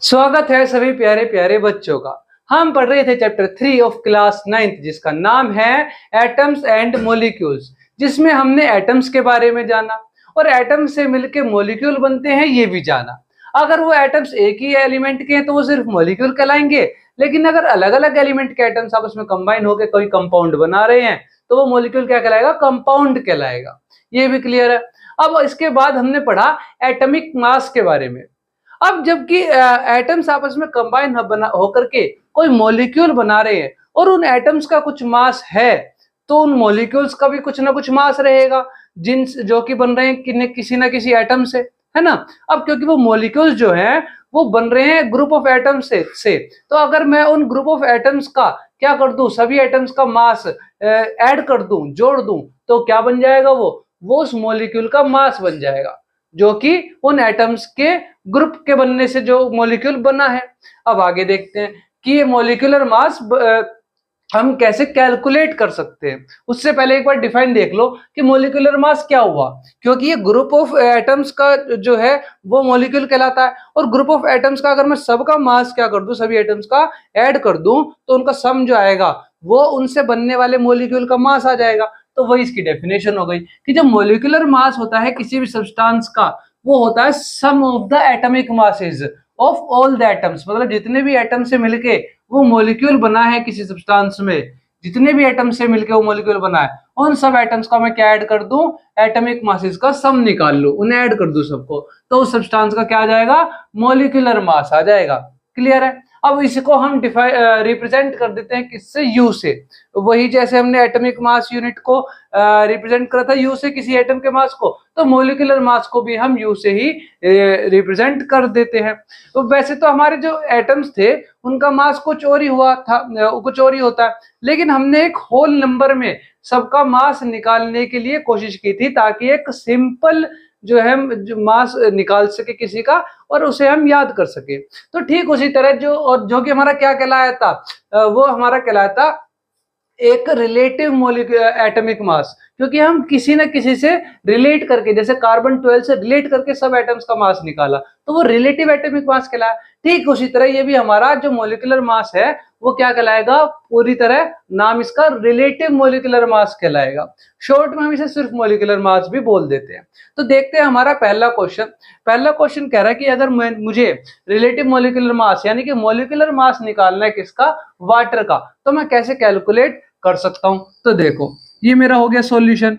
स्वागत है सभी प्यारे प्यारे बच्चों का। हम पढ़ रहे थे चैप्टर 3 ऑफ क्लास 9th जिसका नाम है एटम्स एंड मॉलिक्यूल्स, जिसमें हमने एटम्स के बारे में जाना और एटम से मिलके मॉलिक्यूल बनते हैं ये भी जाना। अगर वो एटम्स एक ही एलिमेंट के हैं तो वो सिर्फ मॉलिक्यूल कहलाएंगे, लेकिन अगर अलग अलग एलिमेंट के एटम्स आपस में कंबाइन होकर कोई कंपाउंड बना रहे हैं तो वो मॉलिक्यूल क्या कहलाएगा? कंपाउंड कहलाएगा। ये भी क्लियर है। अब इसके बाद हमने पढ़ा एटॉमिक मास के बारे में। अब जबकि एटम्स आपस में कंबाइन होकर के कोई मॉलिक्यूल बना रहे हैं और उन एटम्स का कुछ मास है, तो उन मॉलिक्यूल्स का भी कुछ ना कुछ मास रहेगा, जिन जो कि बन रहे हैं किसी ना किसी एटम से, है ना। अब क्योंकि वो मॉलिक्यूल्स जो हैं वो बन रहे हैं ग्रुप ऑफ एटम्स से तो अगर मैं उन ग्रुप ऑफ एटम्स का क्या कर दूं, सभी एटम्स का मास ऐड कर दूं, जोड़ दूं, तो क्या बन जाएगा? वो उस मॉलिक्यूल का मास बन जाएगा, जो कि उन एटम्स के ग्रुप के बनने से जो मॉलिक्यूल बना है। अब आगे देखते हैं कि ये मॉलिक्यूलर मास हम कैसे कैलकुलेट कर सकते हैं। उससे पहले एक बार डिफाइन देख लो कि मॉलिक्यूलर मास क्या हुआ, क्योंकि ये ग्रुप ऑफ एटम्स का जो है वो मॉलिक्यूल कहलाता है, और ग्रुप ऑफ एटम्स का अगर मैं सबका मास क्या कर दूं, सभी एटम्स का ऐड कर दूं, तो उनका सम जो आएगा वो उनसे बनने वाले मॉलिक्यूल का मास आ जाएगा। तो वही इसकी डेफिनेशन हो गई कि जब मॉलिक्यूलर मास होता है किसी भी सब्सटेंस का, वो होता है sum of the atomic masses of all the atoms. मतलब जितने भी एटम से मिलके वो मॉलिक्यूल बना है किसी सब्सटेंस में, जितने भी एटम से मिलके वो मॉलिक्यूल बना है, उन सब एटम्स का मैं क्या ऐड कर दूं? एटॉमिक मासेस का सम निकाल लूं, उन्हें ऐड कर दूं सबको, तो उस सब्सटेंस का क्या आ जाएगा? मॉलिक्यूलर मास आ जाएगा। क्लियर है। अब इसको हम रिप्रेजेंट कर देते हैं किससे? यू से। वही जैसे हमने एटॉमिक मास यूनिट को रिप्रेजेंट करा था यू से किसी एटम के मास को, तो मॉलिक्यूलर मास को भी हम यू से ही रिप्रेजेंट कर देते हैं। तो वैसे तो हमारे जो एटम्स थे उनका मास कुछ और ही हुआ था, कुछ और ही होता है, लेकिन हमने एक होल नंबर में सबका मास निकालने के लिए कोशिश की थी, ताकि एक सिंपल जो है जो मास निकाल सके किसी का और उसे हम याद कर सके। तो ठीक उसी तरह जो कि हमारा क्या कहलाया था, वो हमारा कहलाया था एक रिलेटिव एटॉमिक मास, क्योंकि हम किसी न किसी से रिलेट करके, जैसे कार्बन 12 से रिलेट करके सब एटम्स का मास निकाला, तो वो रिलेटिव एटॉमिक मास कहलाया। ठीक उसी तरह ये भी हमारा जो मॉलिक्यूलर मास है वो क्या कहलाएगा? पूरी तरह नाम इसका रिलेटिव मॉलिक्यूलर मास कहलाएगा। शॉर्ट में हम इसे सिर्फ मॉलिक्यूलर मास भी बोल देते हैं। तो देखते हैं हमारा पहला क्वेश्चन कह रहा है कि अगर मुझे रिलेटिव मॉलिक्यूलर मास यानी कि मॉलिक्यूलर मास निकालना है किसका? वाटर का, तो मैं कैसे कैलकुलेट कर सकता हूं? तो देखो, ये मेरा हो गया सॉल्यूशन।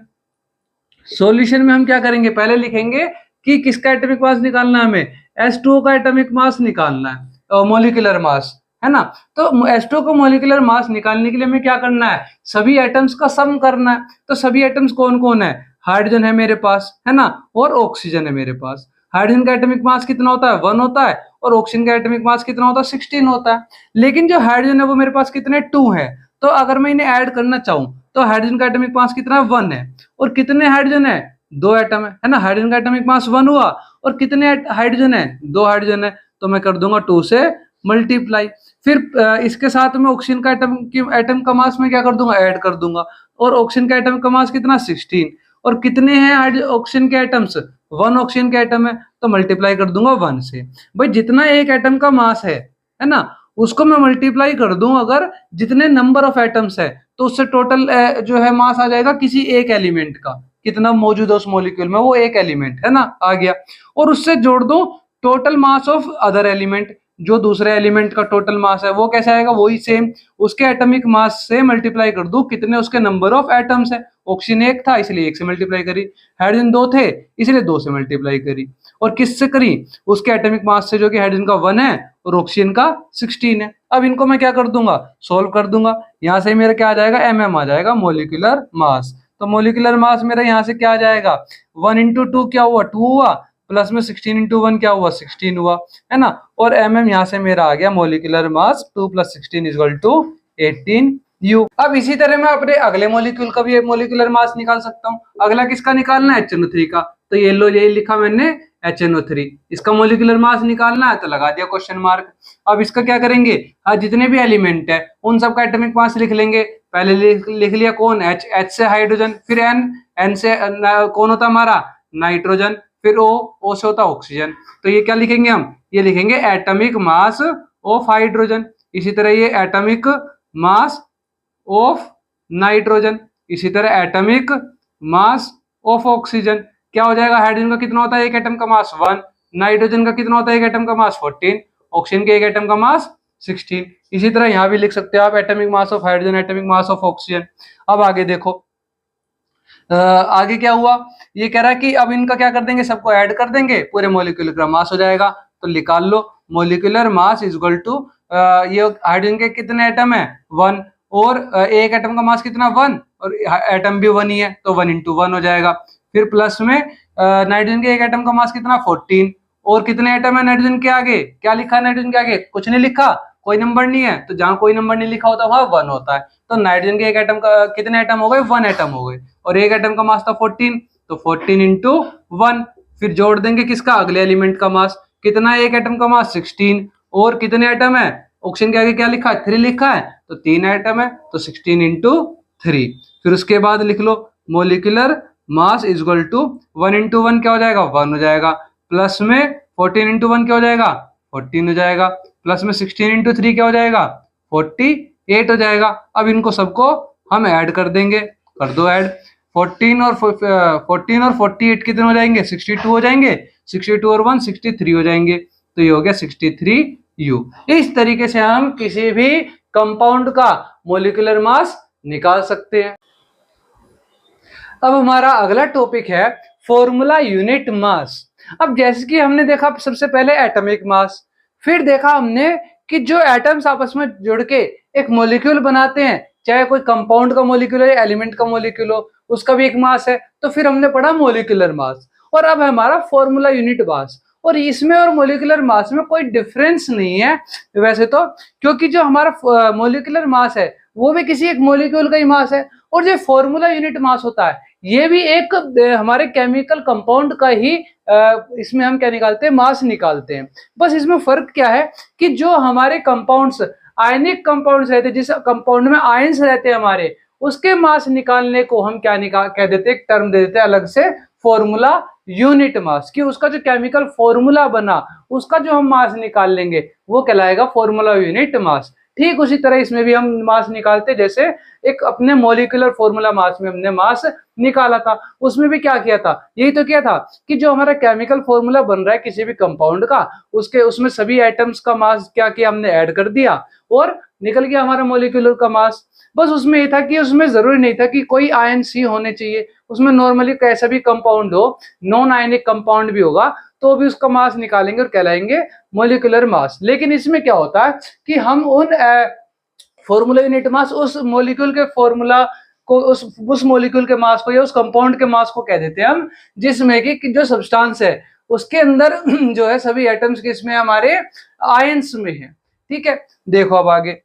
सॉल्यूशन में हम क्या करेंगे? पहले लिखेंगे कि किसका एटॉमिक मास निकालना है हमें? H2O का एटॉमिक मास निकालना है, मॉलिक्यूलर मास, है ना। तो H2O को मॉलिक्यूलर मास निकालने के लिए हमें क्या करना है? सभी एटम्स का सम करना है। तो सभी एटम्स कौन कौन है? हाइड्रोजन है मेरे पास, है ना, और ऑक्सीजन है मेरे पास। हाइड्रोजन का एटॉमिक मास कितना होता है? 1 होता है, और ऑक्सीजन का एटॉमिक मास कितना होता है? 16 होता है। लेकिन जो हाइड्रोजन है वो मेरे पास कितने? 2 है। तो अगर मैं इन्हें ऐड करना चाहूं तो हाइड्रोजन का एटॉमिक मास कितना है? 1 है। और कितने हाइड्रोजन है? 2 एटम है ना। हाइड्रोजन का एटॉमिक मास 1 हुआ, और कितने हाइड्रोजन है? 2 हाइड्रोजन है। तो मैं कर दूंगा 2 से मल्टीप्लाई। फिर इसके साथ में ऑक्सीजन का एटम का मास में क्या कर दूंगा? ऐड कर दूंगा। और ऑक्सीजन का एटम का मास कितना? 16। और कितने हैं ऑक्सीजन के एटम्स? 1 ऑक्सीजन के एटम है, तो मल्टीप्लाई कर दूंगा 1 से। भाई जितना एक एटम का मास है ना, उसको मैं मल्टीप्लाई कर दूं अगर जितने नंबर ऑफ एटम्स है, तो उससे टोटल जो है मास आ जाएगा किसी एक एलिमेंट का। कितना मौजूद है उस मॉलिक्यूल में? वो एक एलिमेंट है ना, आ गया। और उससे जोड़ दो total mass of other element, जो दूसरे एलिमेंट का टोटल मास है वो कैसे आएगा? वही सेम, उसके एटॉमिक मास से मल्टीप्लाई कर दो कितने उसके नंबर ऑफ एटम्स है। ऑक्सीजन 1 था इसलिए 1 से मल्टीप्लाई करी, हाइड्रोजन 2 थे इसलिए 2 से मल्टीप्लाई करी, और किससे करी? उसके एटॉमिक मास से, जो कि हाइड्रोजन का 1 है और ऑक्सीजन का 16 है। अब इनको मैं क्या कर दूंगा? सोल्व कर दूंगा। यहाँ से मेरा क्या आ जाएगा? mm आ जाएगा, मॉलिक्यूलर मास। तो मॉलिक्यूलर मास मेरा यहाँ से क्या आ जाएगा? 1 × 2 क्या हुआ? 2 हुआ, प्लस में 16 × 1 क्या हुआ? 16 हुआ, है ना। और mm यहाँ से मेरा आ गया मॉलिक्यूलर मास 2 + 16 = 18 U। अब इसी तरह मैं अपने अगले मॉलिक्यूल का भी मॉलिक्यूलर मास निकाल सकता हूँ। अगला किसका निकालना है? HNO3 का। तो ये लो, यही लिखा मैंने HNO3, इसका मॉलिक्यूलर मास निकालना है, तो लगा दिया क्वेश्चन मार्क। अब इसका क्या करेंगे? जितने भी एलिमेंट है उन सबका एटॉमिक मास लिख लेंगे। पहले लिख लिया कौन? H से हाइड्रोजन, फिर N से कौन होता हमारा? नाइट्रोजन, फिर ओ से होता है ऑक्सीजन, तो ये क्या लिखेंगे हम, ये लिखेंगे एटॉमिक मास ऑफ हाइड्रोजन। इसी तरह ये एटॉमिक मास ऑफ नाइट्रोजन, इसी तरह एटॉमिक मास ऑफ ऑक्सीजन। क्या हो जाएगा, हाइड्रोजन का कितना होता है एक एटम का मास 1, नाइट्रोजन का कितना होता है एक एटम का मास 14, ऑक्सीजन के एक एटम का मास 16। इसी तरह यहां भी लिख सकते हो आप atomic mass of hydrogen, atomic mass of oxygen. अब आगे देखो, आगे क्या हुआ, ये कह रहा है कि अब इनका क्या कर देंगे, सबको ऐड कर देंगे, पूरे मॉलिक्यूलर का मास हो जाएगा। तो निकाल लो, molecular mass is equal to, ये हाइड्रोजन के कितने एटम है 1, और एक एटम का मास कितना 1, और एटम भी 1 ही है, तो 1 × 1 हो जाएगा। फिर प्लस में नाइट्रोजन के एक एटम का मास कितना 14, और कितने एटम है नाइट्रोजन के आगे, क्या लिखा है नाइट्रोजन के आगे, कुछ नहीं लिखा, कोई नंबर नहीं है, तो जहां कोई नंबर नहीं लिखा होता वहां 1 होता है। तो नाइट्रोजन के एक एटम का कितने एटम हो गए, 1 एटम हो गए, और एक एटम का मास था 14, तो 14 × 1। फिर जोड़ देंगे किसका, अगले एलिमेंट का मास, कितना एक एटम का मास 16, और कितने एटम है, ऑक्सीजन के आगे क्या लिखा है 3 लिखा है, तो 3 एटम है, तो 16 × 3। फिर उसके बाद लिख लो molecular mass is equal to 1 × 1 क्या हो जाएगा 1 हो जाएगा, प्लस में 14 × 1 क्या हो जाएगा 14 हो जाएगा, प्लस में 16 × 3 क्या हो जाएगा 48 हो जाएगा। अब इनको सबको हम ऐड कर देंगे, कर दो ऐड, 14 और 48 कितने हो जाएंगे 62 हो जाएंगे, 62 और 1 63 हो जाएंगे, तो ये हो गया 63U। इस तरीके से हम किसी भी कंपाउंड का मोलिकुलर मास निकाल सकते हैं। अब हमारा अगला टॉपिक है फॉर्मूला यूनिट मास। अब जैसे कि हमने देखा सबसे पहले एटॉमिक मास, फिर देखा हमने कि जो एटम्स आपस में जुड़ के एक मॉलिक्यूल बनाते हैं, चाहे कोई कंपाउंड का मॉलिक्यूल है या एलिमेंट का मॉलिक्यूल हो, उसका भी एक मास है, तो फिर हमने पढ़ा मॉलिक्यूलर मास। और अब हमारा फॉर्मूला यूनिट मास, और इसमें और मॉलिक्यूलर मास में कोई डिफरेंस नहीं है वैसे तो, क्योंकि जो हमारा मॉलिक्यूलर मास है वो भी किसी एक मॉलिक्यूल का ही मास है, और जो फॉर्मूला यूनिट मास होता है ये भी एक हमारे केमिकल कंपाउंड का ही इसमें हम क्या निकालते हैं, मास निकालते हैं। बस इसमें फर्क क्या है कि जो हमारे कंपाउंड्स आयनिक कंपाउंड्स रहते हैं, जिस कंपाउंड में आयंस रहते हैं हमारे, उसके मास निकालने को हम क्या कह देते हैं, एक टर्म दे देते हैं अलग से, फॉर्मूला यूनिट मास, कि उसका जो केमिकल फॉर्मूला बना उसका जो हम मास निकाल लेंगे वो कहलाएगा फॉर्मूला यूनिट मास। ठीक उसी तरह इसमें भी हम मास निकालते, जैसे एक अपने मॉलिक्यूलर फॉर्मूला मास में हमने मास निकाला था, उसमें भी क्या किया था, यही तो किया था कि जो हमारा केमिकल फॉर्मूला बन रहा है किसी भी कंपाउंड का, उसके उसमें सभी एटम्स का मास क्या किया हमने, ऐड कर दिया, और निकल गया हमारा मॉलिक्यूलर का मास। बस उसमें ये था कि उसमें जरूरी नहीं था कि कोई आयंस ही होने चाहिए, उसमें नॉर्मली कैसा भी कंपाउंड हो, नॉन आयनिक कंपाउंड भी होगा तो भी उसका मास निकालेंगे और कहलाएंगे मॉलिक्यूलर मास। लेकिन इसमें क्या होता है कि हम उन फॉर्मूला यूनिट मास उस मॉलिक्यूल के फॉर्मूला को, उस मॉलिक्यूल के मास को या उस कंपाउंड के मास को कह देते हैं हम, जिसमें कि जो सब्सटेंस है उसके अंदर जो है सभी एटम्स किसमें हमारे आयंस में है। ठीक है, देखो अब आगे,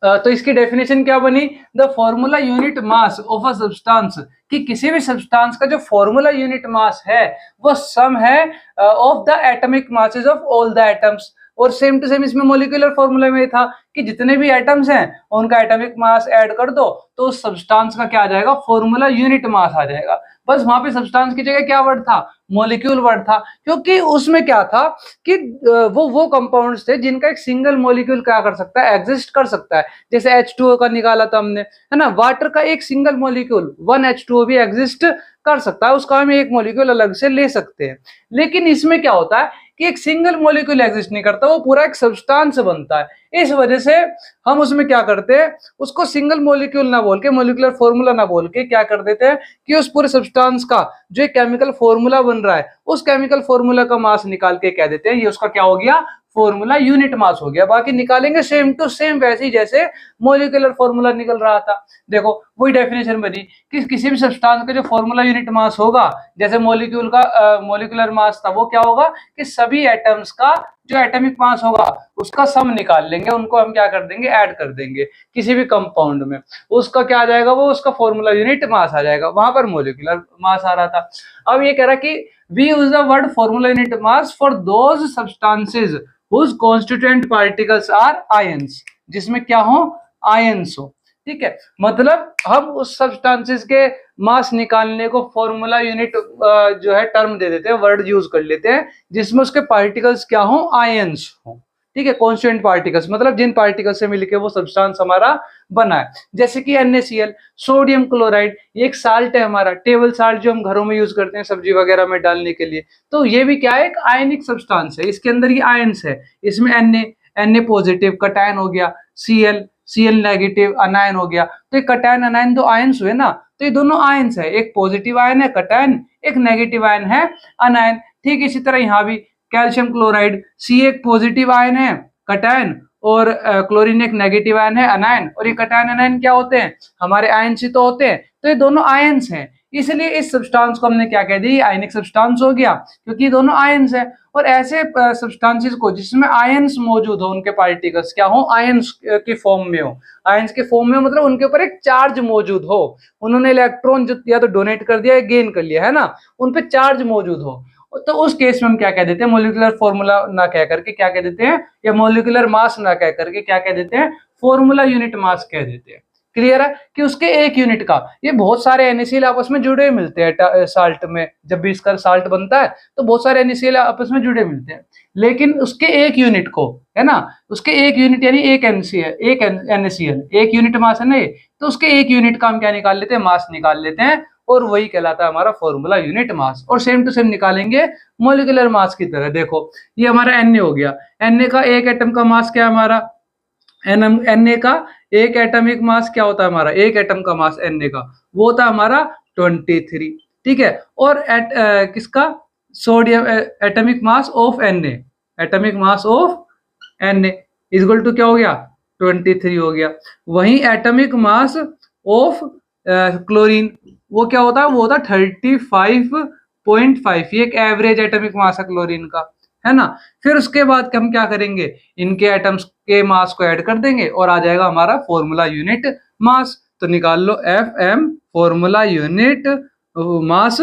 तो इसकी डेफिनेशन क्या बनी, the formula unit mass of a substance, कि किसी भी सब्सटेंस का जो फॉर्मूला यूनिट मास है वो सम है of the atomic masses of all the atoms. और सेम टू सेम इसमें मॉलिक्यूलर फॉर्मूला में था कि जितने भी एटम्स हैं उनका एटॉमिक मास ऐड कर दो तो उस सब्सटेंस का क्या आ जाएगा, फॉर्मूला यूनिट मास आ जाएगा। बस वहां पे सब्सटेंस की जगह क्या वर्ड था, मॉलिक्यूल वर्ड था, क्योंकि उसमें क्या था कि वो कंपाउंड्स थे जिनका एक सिंगल मॉलिक्यूल क्या कर सकता है, एग्जिस्ट कर सकता है। जैसे H2O का निकाला था हमने, है ना, वाटर का एक सिंगल मॉलिक्यूल 1H2O भी एग्जिस्ट कर सकता है, उसका हम एक मॉलिक्यूल अलग से ले सकते हैं। लेकिन इसमें क्या होता है कि एक सिंगल मॉलिक्यूल एग्जिस्ट नहीं करता, वो पूरा एक सब्सटेंस बनता है। इस वजह से हम उसमें क्या करते हैं, उसको सिंगल मॉलिक्यूल ना बोल के, मॉलिक्यूलर फॉर्मूला ना बोल के, क्या कर देते हैं कि उस पूरे सब्सटेंस का जो एक केमिकल फॉर्मूला बन रहा है उस केमिकल फॉर्मूला का मास निकाल के कह देते हैं ये उसका क्या हो गया, फॉर्मूला यूनिट मास हो गया। बाकी निकालेंगे सेम टू सेम वैसे ही जैसे मॉलिक्यूलर फॉर्मूला निकल रहा था। देखो वही डेफिनेशन बनी कि किसी भी सब्सटेंस का जो फॉर्मूला यूनिट मास होगा, जैसे मॉलिक्यूल का मॉलिक्यूलर मास था, वो क्या होगा कि सभी एटम्स का जो एटॉमिक मास होगा उसका सम निकाल लेंगे, उनको हम क्या कर देंगे, ऐड कर देंगे किसी भी कंपाउंड में, उसका क्या आ जाएगा, वो उसका फॉर्मूला यूनिट मास आ जाएगा। वहां पर मॉलिक्यूलर मास आ रहा था। अब ये कह रहा कि we use the word formula unit mass for those substances whose constituent particles are ions, जिसमें क्या हो, आयंस हो। ठीक है, मतलब हम उस सब्सटेंसेस के मास निकालने को फॉर्मूला यूनिट जो है टर्म दे देते हैं, वर्ड यूज कर लेते हैं जिसमें उसके पार्टिकल्स क्या हो, आयंस हो। ठीक है, कॉन्स्टिट्यूएंट पार्टिकल्स मतलब जिन पार्टिकल से मिलके वो सब्सटेंस हमारा बना है। जैसे कि NaCl, सोडियम क्लोराइड, ये एक साल्ट है हमारा, टेबल साल्ट जो हम घरों में यूज करते हैं सब्जी वगैरह में डालने के लिए। तो ये भी क्या है, एक आयनिक सब्सटेंस है, इसके अंदर ये आयंस है। इसमें Na पॉजिटिव कटायन हो गया, Cl नेगेटिव अनायन हो गया। तो ये कटायन अनायन दो आयंस हुए ना, तो ये दोनों आयंस है, एक पॉजिटिव आयन है कटायन, एक नेगेटिव आयन है अनायन। ठीक इसी तरह यहाँ भी कैल्शियम क्लोराइड, C एक पॉजिटिव आयन है कटायन, और क्लोरीन एक नेगेटिव आयन है अनायन। और ये कटायन अनायन क्या होते हैं, हमारे आयंस ही तो होते हैं। तो ये दोनों आयंस हैं, इसलिए इस सब्सटेंस को हमने क्या कह दी, आयनिक सब्सटेंस हो गया, क्योंकि ये दोनों आयंस हैं। और ऐसे सब्सटेंसेस को जिसमें आयंस मौजूद हो, उनके पार्टिकल्स क्या हो, आयंस के फॉर्म में हो। आयंस के फॉर्म में मतलब उनके ऊपर एक चार्ज मौजूद हो, उन्होंने इलेक्ट्रॉन जो या तो डोनेट कर दिया या गेन कर लिया है ना, उन पे चार्ज मौजूद हो। तो उस केस में हम क्या कह देते हैं, मॉलिक्यूलर फॉर्मूला ना कह करके क्या कह देते हैं, या मॉलिक्यूलर मास ना कह करके क्या कह देते हैं, फॉर्मूला यूनिट मास कह देते हैं। क्लियर है कि उसके एक यूनिट का, ये बहुत सारे NaCl आपस में जुड़े हुए मिलते हैं साल्ट में, जब भी इसका साल्ट बनता है तो बहुत सारे NaCl आपस में जुड़े मिलते हैं, लेकिन उसके एक यूनिट को, है ना, उसके एक यूनिट यानी एक NaCl एक यूनिट मास है ना ये, तो उसके एक यूनिट का हम क्या निकाल लेते हैं, मास निकाल लेते हैं, और वही कहलाता है हमारा फॉर्मूला यूनिट मास। और सेम टू सेम निकालेंगे मॉलिक्यूलर मास की तरह। देखो ये हमारा Na हो गया, Na का एक एटम का मास क्या है हमारा, Na का एक एटॉमिक मास क्या होता है हमारा, एक एटम का मास Na का वो होता है हमारा 23। ठीक है, और किसका, sodium atomic mass of Na, atomic mass of Na equal to क्या हो गया, 23 हो गया। वहीं एटॉमिक मास ऑफ क्लोरीन वो क्या होता है, वो होता है 35.5। ये एक एवरेज एटॉमिक मास है क्लोरीन का, है ना। फिर उसके बाद हम क्या करेंगे, इनके एटम्स के मास को ऐड कर देंगे और आ जाएगा हमारा फॉर्मूला यूनिट मास। तो निकाल लो FM फॉर्मूला यूनिट मास,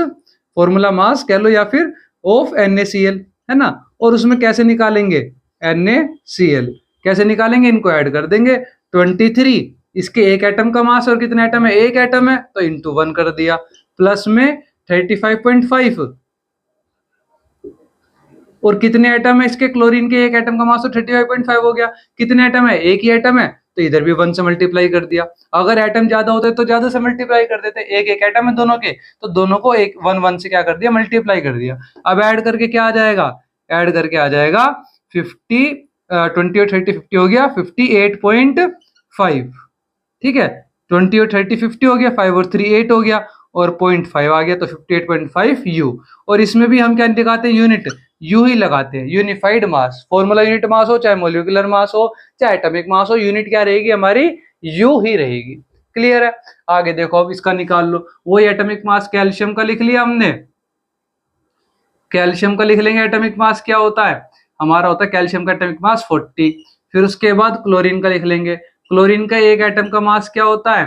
फॉर्मूला मास कह लो, या फिर ऑफ NaCl, है ना। और उसमें कैसे निकालेंगे, NaCl कैसे निकालेंगे, इनको ऐड कर देंगे 23, इसके एक एटम का मास और कितने एटम है, एक एटम है, तो इंटू 1 कर दिया, प्लस में 35.5, और कितने एटम है इसके, क्लोरीन के एक एटम का मास तो 35.5 हो गया, कितने एटम है, एक ही एटम है, तो इधर भी 1 से मल्टीप्लाई कर दिया। अगर एटम ज्यादा होते तो ज्यादा से मल्टीप्लाई कर देते, एक एक एटम है दोनों के, तो दोनों को एक 1 से क्या कर दिया, मल्टीप्लाई कर दिया। अब ऐड करके क्या आ जाएगा, ऐड करके आ जाएगा 50, 20 और 30 50 हो गया 58.5। ठीक है, 20 और 30 50 हो गया, 5 और 3 8 हो गया, और 0.5 आ गया, तो 58.5 U। और इसमें भी हम क्या दिखाते हैं, यूनिट यू ही लगाते हैं, यूनिफाइड मास, फॉर्मूला यूनिट मास हो चाहे मॉलिक्यूलर मास हो चाहे एटॉमिक मास हो, यूनिट क्या रहेगी हमारी, यू ही रहेगी। क्लियर है, आगे देखो अब इसका निकाल लो। वही एटॉमिक मास कैल्शियम का लिख लिया हमने, कैल्शियम का लिख लेंगे, एटॉमिक मास क्या होता है हमारा, होता है कैल्शियम का एटॉमिक मास 40। फिर उसके बाद क्लोरीन का लिख लेंगे, क्लोरीन का एक एटम का मास क्या होता है,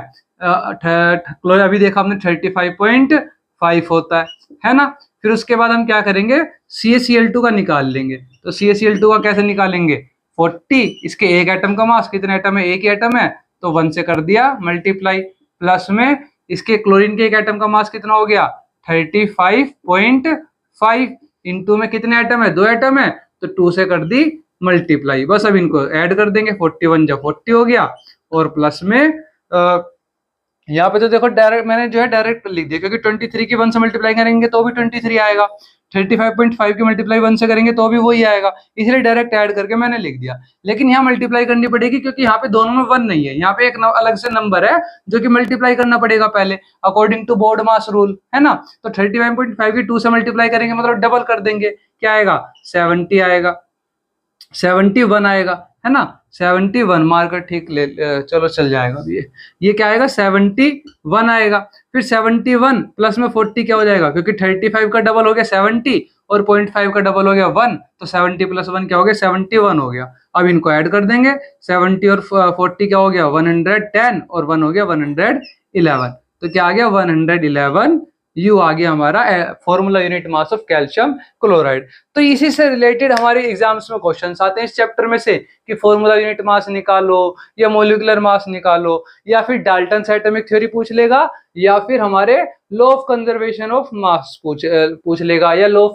अभी देखा हमने 35.5 होता है ना। फिर उसके बाद हम क्या करेंगे, CaCl2 का निकाल लेंगे। तो CaCl2 का कैसे निकालेंगे, 40, इसके एक एटम का मास, कितने एटम है, एक ही एटम है, तो 1 से कर दिया मल्टीप्लाई, प्लस में इसके क्लोरीन के एक एटम का मास कितना हो गया 35.5, इंटू में कितने एटम है, 2 एटम है, तो 2 से कर दी मल्टीप्लाई। बस अब इनको ऐड कर देंगे, 41 जब 40 हो गया, और प्लस में यहाँ पे तो देखो डायरेक्ट मैंने जो है डायरेक्ट लिख दिया, क्योंकि 23 की 1 से मल्टीप्लाई करेंगे तो भी 23 आएगा, 35.5 की मल्टीप्लाई 1 से करेंगे तो भी वही आएगा, इसलिए डायरेक्ट ऐड करके मैंने लिख दिया। लेकिन यहाँ मल्टीप्लाई करनी पड़ेगी, क्योंकि यहाँ पे दोनों में 1 नहीं है, यहाँ पे एक अलग से नंबर है जो कि मल्टीप्लाई करना पड़ेगा पहले, according to board mass rule, है ना। तो 35.5 की 2 से मल्टीप्लाई करेंगे मतलब डबल कर देंगे, क्या आएगा 70 आएगा, 71 आएगा, है ना। 71 मार्कर ठीक ले, चलो चल जाएगा ये क्या आएगा 71 आएगा। फिर 71 प्लस में 40 क्या हो जाएगा, क्योंकि 35 का डबल हो गया 70 और 0.5 का डबल हो गया 1, तो 70 प्लस 1 क्या हो गया 71 हो गया। अब इनको ऐड कर देंगे, 70 और 40 क्या हो गया 110, और 1 हो गया 111, तो क्या आ गया 111 यू आ गया हमारा formula unit mass of calcium chloride. तो इसी से रिलेटेड हमारे एग्जाम्स में क्वेश्चंस आते हैं इस चैप्टर में से कि फॉर्मूला यूनिट मास निकालो या मोलिकुलर मास निकालो, या फिर डाल्टन एटॉमिक थ्योरी पूछ लेगा, या फिर हमारे law of conservation of mass पूछ लेगा, या लॉ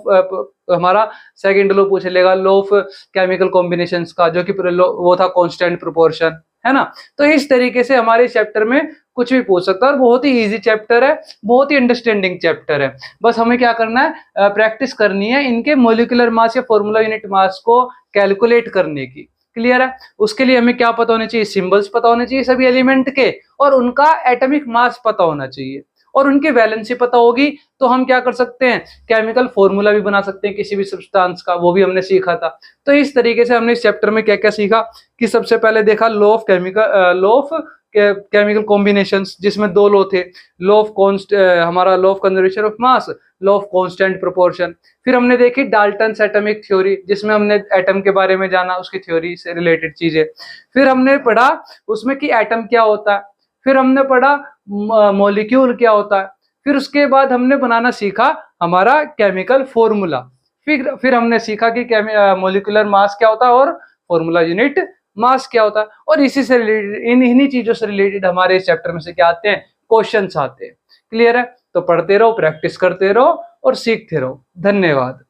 हमारा सेकंड लॉ पूछ लेगा, लॉ ऑफ केमिकल कॉम्बिनेशंस का, जो कि वो था कांस्टेंट प्रोपोर्शन, है ना। तो इस तरीके से हमारे चैप्टर में कुछ भी पूछ सकता है, और बहुत ही इजी चैप्टर है, बहुत ही अंडरस्टैंडिंग चैप्टर है। बस हमें क्या करना है, प्रैक्टिस करनी है इनके मोलिकुलर मास या फॉर्मूला यूनिट मास को कैलकुलेट करने की। क्लियर है। उसके लिए हमें क्या पता होना चाहिए, सिंबल्स पता होने चाहिए सभी एलिमेंट के, और उनका एटॉमिक मास पता होना चाहिए, और उनकी वैलेंसी पता होगी तो हम क्या कर सकते हैं, केमिकल फॉर्मूला भी बना सकते हैं किसी भी सब्सटेंस का, वो भी हमने सीखा था। तो इस तरीके से हमने इस चैप्टर में क्या क्या सीखा कि सबसे पहले देखा लॉ ऑफ केमिकल कॉम्बिनेशंस, जिसमें दो लॉ थे, लॉ ऑफ हमारा law of conservation of mass, law of constant proportion. फिर हमने देखी डाल्टन एटॉमिक थ्योरी, जिसमें हमने एटम के बारे में जाना, उसकी थ्योरी से रिलेटेड चीजें। फिर हमने पढ़ा उसमें कि एटम क्या होता है। फिर हमने पढ़ा मॉलिक्यूल क्या होता है। फिर उसके बाद हमने बनाना सीखा हमारा केमिकल फॉर्मूला। फिर हमने सीखा कि मॉलिक्यूलर मास क्या होता है और फॉर्मूला यूनिट मास क्या होता है। और इसी से रिलेटेड, इन्हीं चीजों से रिलेटेड हमारे इस चैप्टर में से क्या आते हैं, क्वेश्चंस आते हैं। क्लियर है। तो पढ़ते रहो, प्रैक्टिस करते रहो और सीखते रहो। धन्यवाद।